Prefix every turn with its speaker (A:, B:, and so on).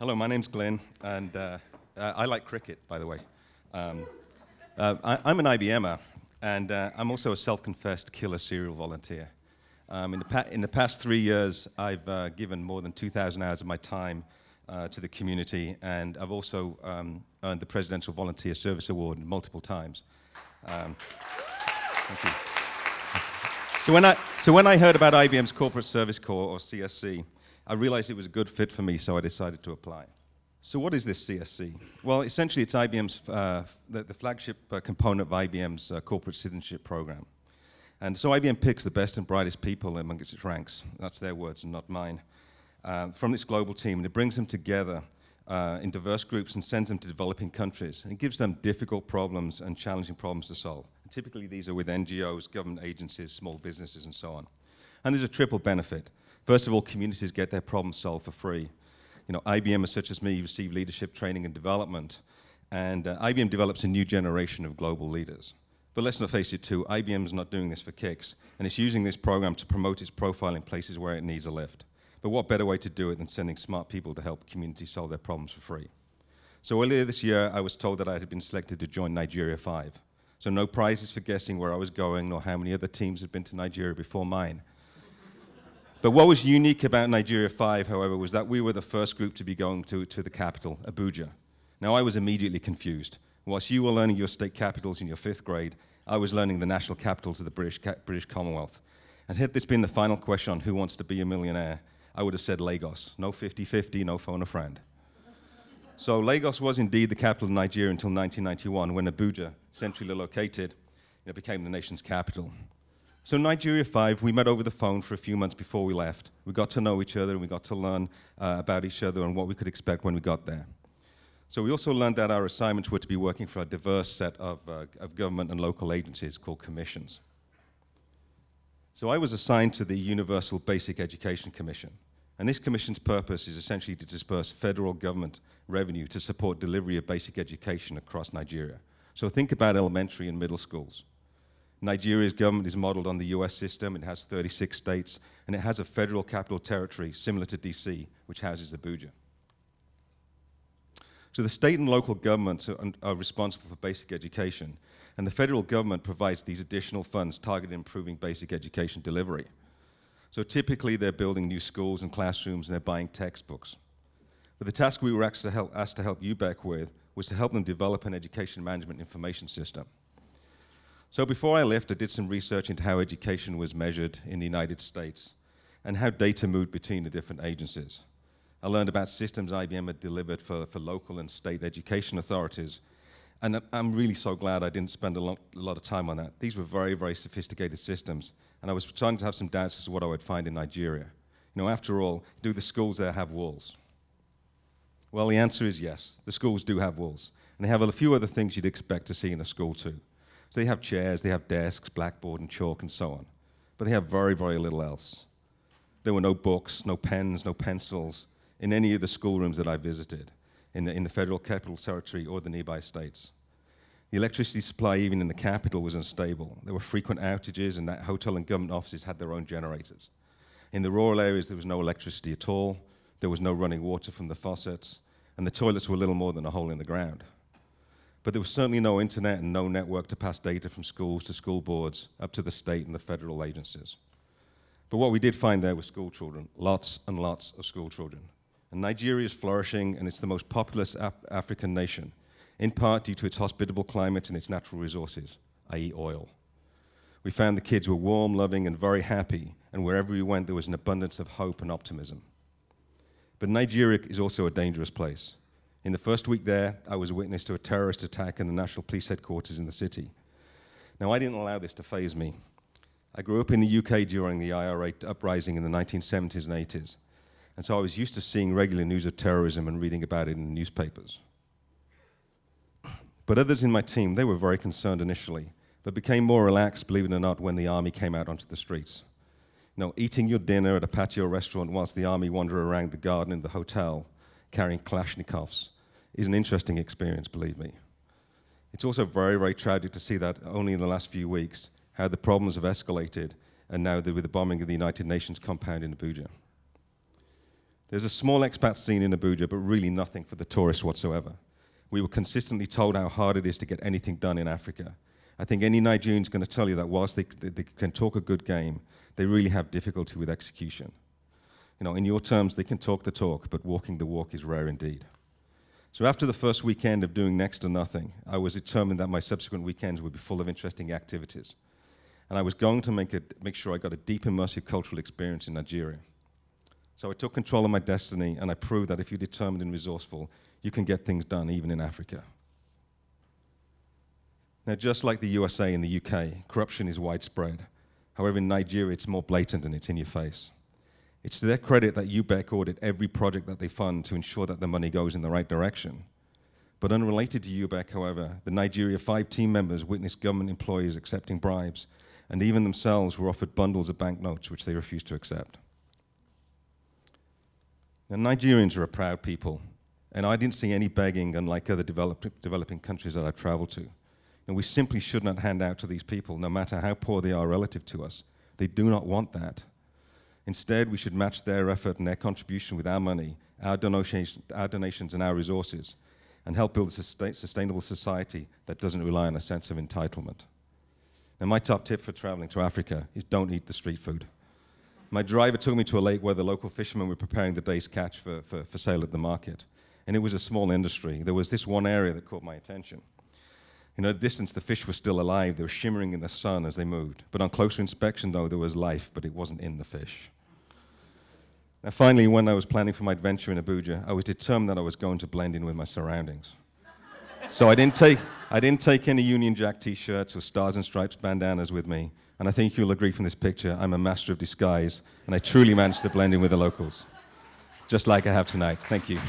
A: Hello, my name's Glyn, and I like cricket, by the way. I'm an IBMer, and I'm also a self-confessed killer serial volunteer. In the past 3 years, I've given more than 2,000 hours of my time to the community, and I've also earned the Presidential Volunteer Service Award multiple times. Thank you. So when I heard about IBM's Corporate Service Corps, or CSC, I realized it was a good fit for me, so I decided to apply. So what is this CSC? Well, essentially, it's IBM's, the flagship component of IBM's corporate citizenship program. And so IBM picks the best and brightest people among its ranks. That's their words and not mine. From this global team, and it brings them together in diverse groups and sends them to developing countries. And it gives them difficult problems and challenging problems to solve. And typically, these are with NGOs, government agencies, small businesses, and so on. And there's a triple benefit. First of all, communities get their problems solved for free. You know, IBMers such as me receive leadership training and development, and IBM develops a new generation of global leaders. But let's not face it too, IBM's not doing this for kicks, and it's using this program to promote its profile in places where it needs a lift. But what better way to do it than sending smart people to help communities solve their problems for free? So earlier this year, I was told that I had been selected to join Nigeria 5. So no prizes for guessing where I was going, nor how many other teams had been to Nigeria before mine. But what was unique about Nigeria 5, however, was that we were the first group to be going to the capital, Abuja. Now, I was immediately confused. Whilst you were learning your state capitals in your 5th grade, I was learning the national capitals of the British Commonwealth. And had this been the final question on who wants to be a millionaire, I would have said Lagos. No 50-50, no phone a friend. So Lagos was indeed the capital of Nigeria until 1991, when Abuja, centrally located, became the nation's capital. So Nigeria 5, we met over the phone for a few months before we left. We got to know each other, and we got to learn about each other and what we could expect when we got there. So we also learned that our assignments were to be working for a diverse set of government and local agencies called commissions. So I was assigned to the Universal Basic Education Commission. And this commission's purpose is essentially to disperse federal government revenue to support delivery of basic education across Nigeria. So think about elementary and middle schools. Nigeria's government is modeled on the US system. It has 36 states, and it has a federal capital territory similar to DC, which houses Abuja. So the state and local governments are responsible for basic education, and the federal government provides these additional funds targeted at improving basic education delivery. So typically, they're building new schools and classrooms, and they're buying textbooks. But the task we were asked to help UBEC with was to help them develop an education management information system. So before I left, I did some research into how education was measured in the United States and how data moved between the different agencies. I learned about systems IBM had delivered for local and state education authorities, and I'm really so glad I didn't spend a lot of time on that. These were very, very sophisticated systems, and I was starting to have some doubts as to what I would find in Nigeria. You know, after all, do the schools there have walls? Well, the answer is yes. The schools do have walls, and they have a few other things you'd expect to see in a school too. So they have chairs, they have desks, blackboard and chalk and so on. But they have very, very little else. There were no books, no pens, no pencils in any of the schoolrooms that I visited in the federal capital territory or the nearby states. The electricity supply, even in the capital, was unstable. There were frequent outages, and that hotel and government offices had their own generators. In the rural areas, there was no electricity at all. There was no running water from the faucets, and the toilets were little more than a hole in the ground. But there was certainly no internet and no network to pass data from schools to school boards up to the state and the federal agencies. But what we did find there was school children, lots and lots of school children. And Nigeria is flourishing, and it's the most populous African nation, in part due to its hospitable climate and its natural resources, i.e. oil. We found the kids were warm, loving, and very happy, and wherever we went, there was an abundance of hope and optimism. But Nigeria is also a dangerous place. In the first week there, I was a witness to a terrorist attack in the National Police headquarters in the city. Now, I didn't allow this to faze me. I grew up in the UK during the IRA uprising in the 1970s and 80s, and so I was used to seeing regular news of terrorism and reading about it in the newspapers. But others in my team, they were very concerned initially, but became more relaxed, believe it or not, when the army came out onto the streets. You know, eating your dinner at a patio restaurant whilst the army wander around the garden in the hotel, carrying Kalashnikovs, is an interesting experience, believe me. It's also very, very tragic to see that only in the last few weeks, how the problems have escalated, and now with the bombing of the United Nations compound in Abuja. There's a small expat scene in Abuja, but really nothing for the tourists whatsoever. We were consistently told how hard it is to get anything done in Africa. I think any Nigerian's going to tell you that whilst they can talk a good game, they really have difficulty with execution. You know, in your terms, they can talk the talk, but walking the walk is rare indeed. So after the first weekend of doing next to nothing, I was determined that my subsequent weekends would be full of interesting activities. And I was going to make sure I got a deep immersive cultural experience in Nigeria. So I took control of my destiny, and I proved that if you're determined and resourceful, you can get things done even in Africa. Now, just like the USA and the UK, corruption is widespread. However, in Nigeria, it's more blatant and it's in your face. It's to their credit that UBEC audit every project that they fund to ensure that the money goes in the right direction. But unrelated to UBEC, however, the Nigeria 5 team members witnessed government employees accepting bribes, and even themselves were offered bundles of banknotes which they refused to accept. Now, Nigerians are a proud people, and I didn't see any begging unlike other developing countries that I've traveled to. And we simply should not hand out to these people, no matter how poor they are relative to us. They do not want that. Instead, we should match their effort and their contribution with our money, our donations and our resources, and help build a sustainable society that doesn't rely on a sense of entitlement. And my top tip for traveling to Africa is don't eat the street food. My driver took me to a lake where the local fishermen were preparing the day's catch for sale at the market. And it was a small industry. There was this one area that caught my attention. In a distance, the fish were still alive. They were shimmering in the sun as they moved. But on closer inspection, though, there was life, but it wasn't in the fish. Now, finally, when I was planning for my adventure in Abuja, I was determined that I was going to blend in with my surroundings. So I didn't take any Union Jack T-shirts or Stars and Stripes bandanas with me. And I think you'll agree from this picture, I'm a master of disguise, and I truly managed to blend in with the locals, just like I have tonight. Thank you.